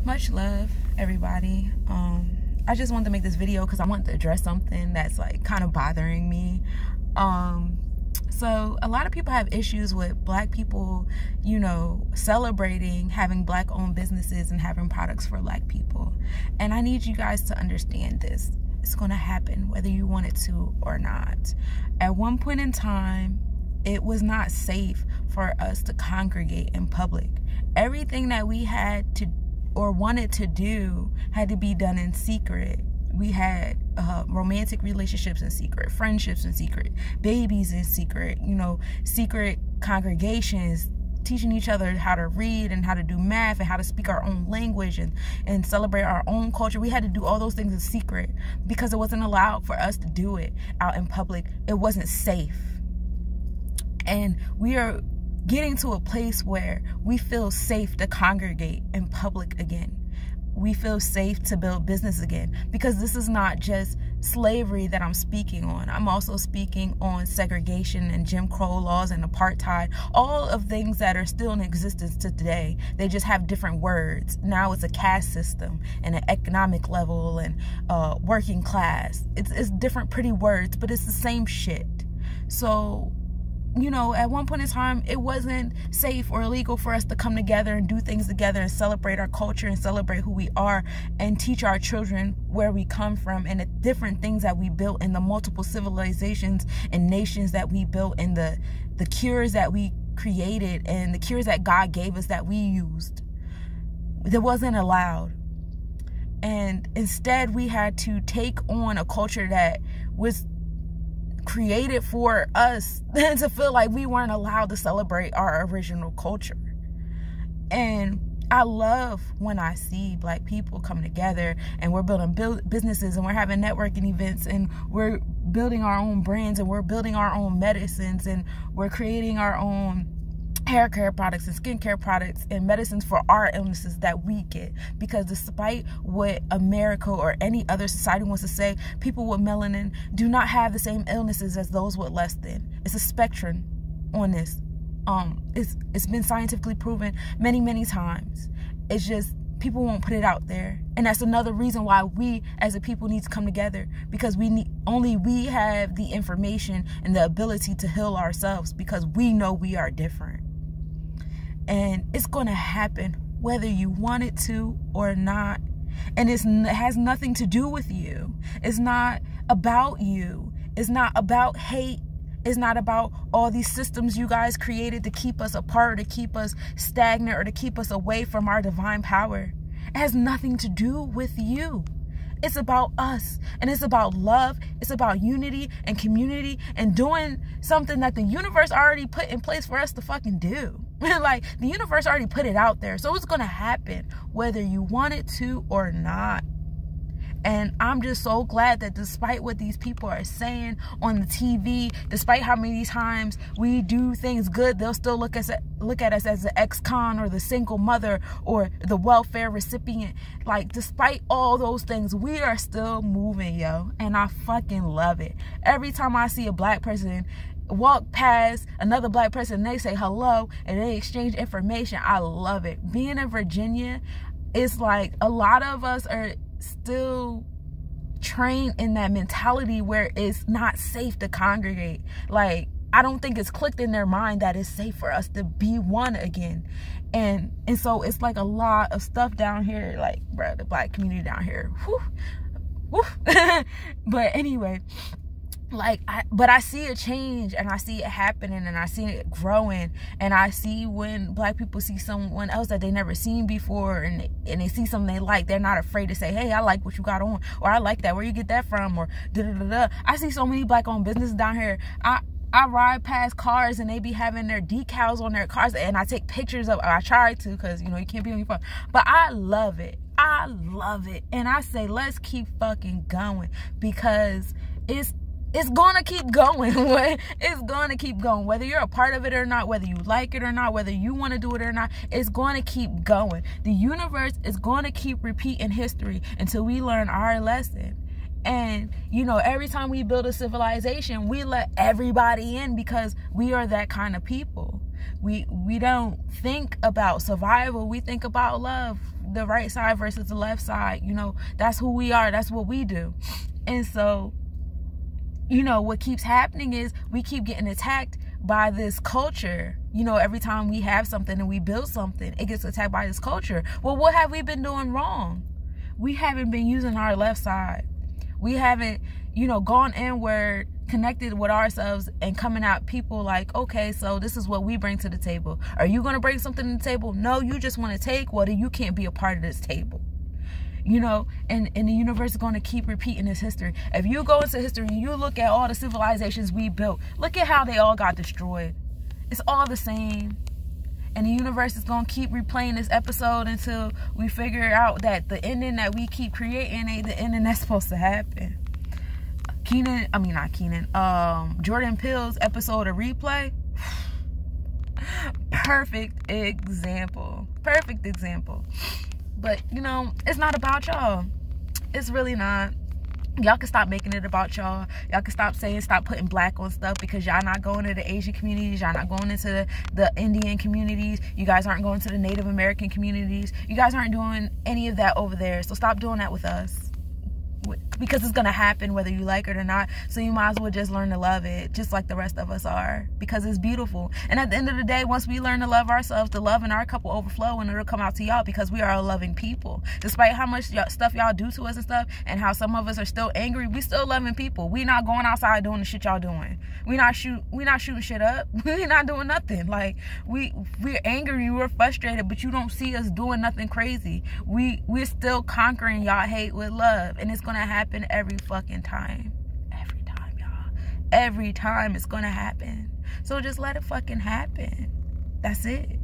Much love, everybody. I just wanted to make this video because I want to address something that's like kind of bothering me. So a lot of people have issues with Black people, you know, celebrating having Black owned businesses and having products for Black people. And I need you guys to understand this. It's going to happen whether you want it to or not. At one point in time, it was not safe for us to congregate in public. Everything that we had to or wanted to do had to be done in secret. We had romantic relationships in secret, friendships in secret, babies in secret, you know, secret congregations, teaching each other how to read and how to do math and how to speak our own language and celebrate our own culture. We had to do all those things in secret because it wasn't allowed for us to do it out in public. It wasn't safe. And we are getting to a place where we feel safe to congregate in public again. We feel safe to build business again, because this is not just slavery that I'm speaking on. I'm also speaking on segregation and Jim Crow laws and apartheid, all of things that are still in existence to today. They just have different words. Now it's a caste system and an economic level and working class. It's different pretty words, but it's the same shit. So, you know, at one point in time, it wasn't safe or illegal for us to come together and do things together and celebrate our culture and celebrate who we are and teach our children where we come from and the different things that we built and the multiple civilizations and nations that we built and the cures that we created and the cures that God gave us that we used. That wasn't allowed. And instead, we had to take on a culture that was created for us to feel like we weren't allowed to celebrate our original culture. And I love when I see Black people coming together and we're building businesses and we're having networking events and we're building our own brands and we're building our own medicines and we're creating our own hair care products and skincare products and medicines for our illnesses that we get. Because despite what America or any other society wants to say, people with melanin do not have the same illnesses as those with less than. It's a spectrum on this. It's been scientifically proven many times. It's just people won't put it out there. And that's another reason why we as a people need to come together, because only we have the information and the ability to heal ourselves, because we know we are different. And it's going to happen whether you want it to or not. And it has nothing to do with you. It's not about you. It's not about hate. It's not about all these systems you guys created to keep us apart, to keep us stagnant, or to keep us away from our divine power. It has nothing to do with you. It's about us, and it's about love. It's about unity and community and doing something that the universe already put in place for us to fucking do. Like, the universe already put it out there. So it's going to happen whether you want it to or not. And I'm just so glad that despite what these people are saying on the TV, despite how many times we do things good, they'll still look at us as the ex-con or the single mother or the welfare recipient. Like, despite all those things, we are still moving, yo. And I fucking love it. Every time I see a Black person walk past another Black person and they say hello and they exchange information, I love it. Being in Virginia, it's like a lot of us are still trained in that mentality where it's not safe to congregate. Like, I don't think it's clicked in their mind that it's safe for us to be one again. And so it's like a lot of stuff down here, like, bro, the Black community down here, whew. But anyway, like, but I see a change and I see it happening and I see it growing, and I see when Black people see someone else that they never seen before and they see something they like, they're not afraid to say, hey, I like what you got on, or I like that, where you get that from, or da-da-da-da. I see so many Black owned businesses down here. I ride past cars and they be having their decals on their cars, and I take pictures of, I try to, because, you know, you can't be on your phone, but I love it. I love it. And I say, let's keep fucking going, because it's gonna keep going. It's gonna keep going. Whether you're a part of it or not, whether you like it or not, whether you want to do it or not, it's gonna keep going. The universe is gonna keep repeating history until we learn our lesson. And, you know, every time we build a civilization, we let everybody in because we are that kind of people. We don't think about survival. We think about love, the right side versus the left side. You know, that's who we are. That's what we do. And so, you know, what keeps happening is we keep getting attacked by this culture. You know, every time we have something and we build something, it gets attacked by this culture. Well, what have we been doing wrong? We haven't been using our left side. We haven't, you know, gone inward, connected with ourselves and coming out people like, okay, so this is what we bring to the table. Are you going to bring something to the table? No, you just want to take. Well, then you can't be a part of this table. You know, and the universe is going to keep repeating this history. If you go into history and you look at all the civilizations we built, look at how they all got destroyed. It's all the same. And the universe is going to keep replaying this episode until we figure out that the ending that we keep creating ain't the ending that's supposed to happen. Jordan Peele's episode of Replay. Perfect example. But, you know, it's not about y'all. It's really not. Y'all can stop making it about y'all. Y'all can stop putting black on stuff, because y'all not going to the Asian communities. Y'all not going into the Indian communities. You guys aren't going to the Native American communities. You guys aren't doing any of that over there. So stop doing that with us. Because it's going to happen whether you like it or not. So you might as well just learn to love it, just like the rest of us are, because it's beautiful. And at the end of the day, once we learn to love ourselves, the love in our cup will overflow and it'll come out to y'all, because we are a loving people. Despite how much stuff y'all do to us and stuff, and how some of us are still angry, we still loving people. We not going outside doing the shit y'all doing. We not shooting shit up. We not doing nothing. Like, we're angry, we're frustrated, but you don't see us doing nothing crazy. We're still conquering y'all hate with love, and it's gonna happen every fucking time. Every time, y'all. Every time it's gonna happen. So just let it fucking happen. That's it.